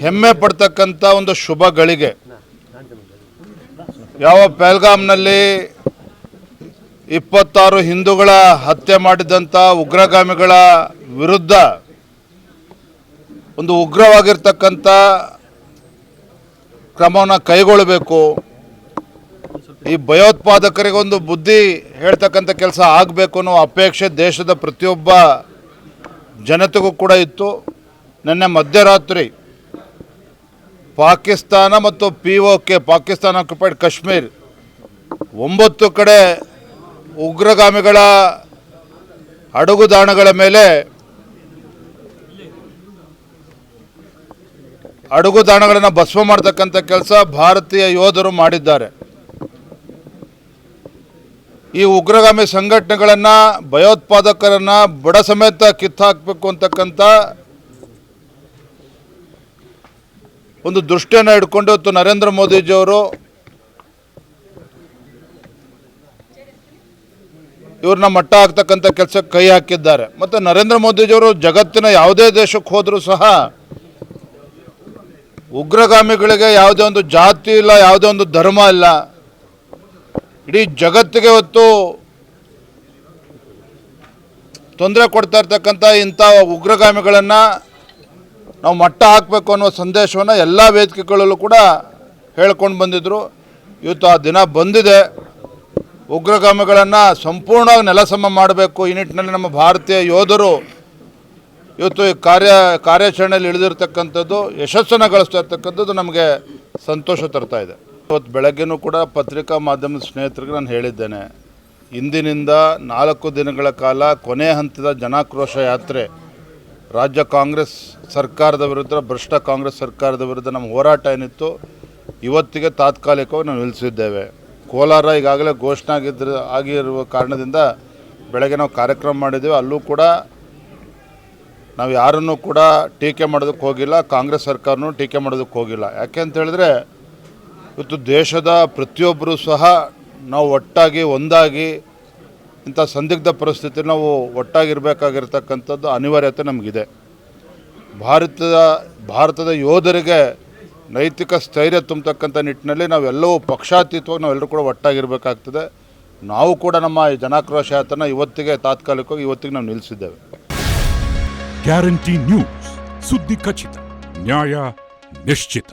ಹೆಮ್ಮೆ ಪಡ್ತಕ್ಕಂಥ ಒಂದು ಶುಭ ಗಳಿಗೆ. ಯಾವ ಪಹಲ್ಗಾಮ್ನಲ್ಲಿ 26 ಹಿಂದೂಗಳ ಹತ್ಯೆ ಮಾಡಿದಂಥ ಉಗ್ರಗಾಮಿಗಳ ವಿರುದ್ಧ ಒಂದು ಉಗ್ರವಾಗಿರ್ತಕ್ಕಂಥ ಕ್ರಮವನ್ನು ಕೈಗೊಳ್ಳಬೇಕು, ಈ ಭಯೋತ್ಪಾದಕರಿಗೊಂದು ಬುದ್ಧಿ ಹೇಳ್ತಕ್ಕಂಥ ಕೆಲಸ ಆಗಬೇಕು ಅನ್ನೋ ಅಪೇಕ್ಷೆ ದೇಶದ ಪ್ರತಿಯೊಬ್ಬ ಜನತೆಗೂ ಕೂಡ ಇತ್ತು. ನಿನ್ನೆ ಮಧ್ಯರಾತ್ರಿ ಪಾಕಿಸ್ತಾನ ಮತ್ತು POK ಪಾಕಿಸ್ತಾನ ಆಕ್ಯುಪೈಡ್ ಕಾಶ್ಮೀರ್ 9 ಕಡೆ ಉಗ್ರಗಾಮಿಗಳ ಅಡಗುದಾಣಗಳ ಮೇಲೆ ಅಡಗುದಾಣಗಳನ್ನು ಭಸ್ಮ ಮಾಡ್ತಕ್ಕಂಥ ಕೆಲಸ ಭಾರತೀಯ ಯೋಧರು ಮಾಡಿದ್ದಾರೆ. ಈ ಉಗ್ರಗಾಮಿ ಸಂಘಟನೆಗಳನ್ನು, ಭಯೋತ್ಪಾದಕರನ್ನು ಬುಡ ಸಮೇತ ಕಿತ್ತಾಕಬೇಕು ಅಂತಕ್ಕಂಥ ಒಂದು ದೃಷ್ಟಿಯನ್ನು ಇಟ್ಕೊಂಡು ಇವತ್ತು ನರೇಂದ್ರ ಮೋದಿಜಿಯವರು ಇವ್ರನ್ನ ಮಟ್ಟ ಹಾಕ್ತಕ್ಕಂಥ ಕೆಲಸಕ್ಕೆ ಕೈ ಹಾಕಿದ್ದಾರೆ. ಮತ್ತು ನರೇಂದ್ರ ಮೋದಿಜಿಯವರು ಜಗತ್ತಿನ ಯಾವುದೇ ದೇಶಕ್ಕೆ ಹೋದರೂ ಸಹ ಉಗ್ರಗಾಮಿಗಳಿಗೆ ಯಾವುದೇ ಒಂದು ಜಾತಿ ಇಲ್ಲ, ಯಾವುದೇ ಒಂದು ಧರ್ಮ ಇಲ್ಲ, ಇಡೀ ಜಗತ್ತಿಗೆ ಇವತ್ತು ತೊಂದರೆ ಕೊಡ್ತಾ ಇರ್ತಕ್ಕಂಥ ಇಂಥ ಉಗ್ರಗಾಮಿಗಳನ್ನು ನಾವು ಮಟ್ಟ ಹಾಕಬೇಕು ಅನ್ನೋ ಸಂದೇಶವನ್ನು ಎಲ್ಲ ವೇದಿಕೆಗಳಲ್ಲೂ ಕೂಡ ಹೇಳ್ಕೊಂಡು ಬಂದಿದ್ದರು. ಇವತ್ತು ಆ ದಿನ ಬಂದಿದೆ. ಉಗ್ರಗಾಮಿಗಳನ್ನು ಸಂಪೂರ್ಣವಾಗಿ ನೆಲಸಮ ಮಾಡಬೇಕು. ಈ ನಿಟ್ಟಿನಲ್ಲಿ ನಮ್ಮ ಭಾರತೀಯ ಯೋಧರು ಇವತ್ತು ಈ ಕಾರ್ಯಾಚರಣೆಯಲ್ಲಿ ಇಳಿದಿರ್ತಕ್ಕಂಥದ್ದು, ಯಶಸ್ಸನ್ನು ಗಳಿಸ್ತಾ ಇರ್ತಕ್ಕಂಥದ್ದು ನಮಗೆ ಸಂತೋಷ ತರ್ತಾ ಇದೆ. ಇವತ್ತು ಬೆಳಗ್ಗೆನೂ ಕೂಡ ಪತ್ರಿಕಾ ಮಾಧ್ಯಮದ ಸ್ನೇಹಿತರಿಗೆ ನಾನು ಹೇಳಿದ್ದೇನೆ, ಇಂದಿನಿಂದ 4 ದಿನಗಳ ಕಾಲ ಕೊನೆ ಹಂತದ ಜನಾಕ್ರೋಶ ಯಾತ್ರೆ, ರಾಜ್ಯ ಕಾಂಗ್ರೆಸ್ ಸರ್ಕಾರದ ವಿರುದ್ಧ, ಭ್ರಷ್ಟ ಕಾಂಗ್ರೆಸ್ ಸರ್ಕಾರದ ವಿರುದ್ಧ ನಮ್ಮ ಹೋರಾಟ ಏನಿತ್ತು ಇವತ್ತಿಗೆ ತಾತ್ಕಾಲಿಕವಾಗಿ ನಾವು ನಿಲ್ಲಿಸಿದ್ದೇವೆ. ಕೋಲಾರ ಈಗಾಗಲೇ ಘೋಷಣೆ ಆಗಿರುವ ಕಾರಣದಿಂದ ಬೆಳಗ್ಗೆ ನಾವು ಕಾರ್ಯಕ್ರಮ ಮಾಡಿದ್ದೇವೆ. ಅಲ್ಲೂ ಕೂಡ ನಾವು ಯಾರನ್ನೂ ಕೂಡ ಟೀಕೆ ಮಾಡೋದಕ್ಕೆ ಹೋಗಿಲ್ಲ, ಕಾಂಗ್ರೆಸ್ ಸರ್ಕಾರನೂ ಟೀಕೆ ಮಾಡೋದಕ್ಕೆ ಹೋಗಿಲ್ಲ. ಯಾಕೆ ಅಂತ ಹೇಳಿದ್ರೆ ಇವತ್ತು ದೇಶದ ಪ್ರತಿಯೊಬ್ಬರೂ ಸಹ ನಾವು ಒಟ್ಟಾಗಿ ಒಂದಾಗಿ ಇಂಥ ಸಂದಿಗ್ಧ ಪರಿಸ್ಥಿತಿ ನಾವು ಒಟ್ಟಾಗಿರಬೇಕಾಗಿರ್ತಕ್ಕಂಥದ್ದು ಅನಿವಾರ್ಯತೆ ನಮಗಿದೆ. ಭಾರತದ ಯೋಧರಿಗೆ ನೈತಿಕ ಸ್ಥೈರ್ಯ ತುಂಬತಕ್ಕಂಥ ನಿಟ್ಟಿನಲ್ಲಿ ನಾವೆಲ್ಲವೂ ಪಕ್ಷಾತೀತವಾಗಿ ನಾವೆಲ್ಲರೂ ಕೂಡ ಒಟ್ಟಾಗಿರಬೇಕಾಗ್ತದೆ. ನಾವು ಕೂಡ ನಮ್ಮ ಜನಾಕ್ರೋಶ ಯಾತ್ರೆನ ಇವತ್ತಿಗೆ ತಾತ್ಕಾಲಿಕವಾಗಿ ಇವತ್ತಿಗೆ ನಾವು ನಿಲ್ಲಿಸಿದ್ದೇವೆ. ಗ್ಯಾರಂಟಿ ನ್ಯೂಸ್, ಸುದ್ದಿ ಖಚಿತ, ನ್ಯಾಯ ನಿಶ್ಚಿತ.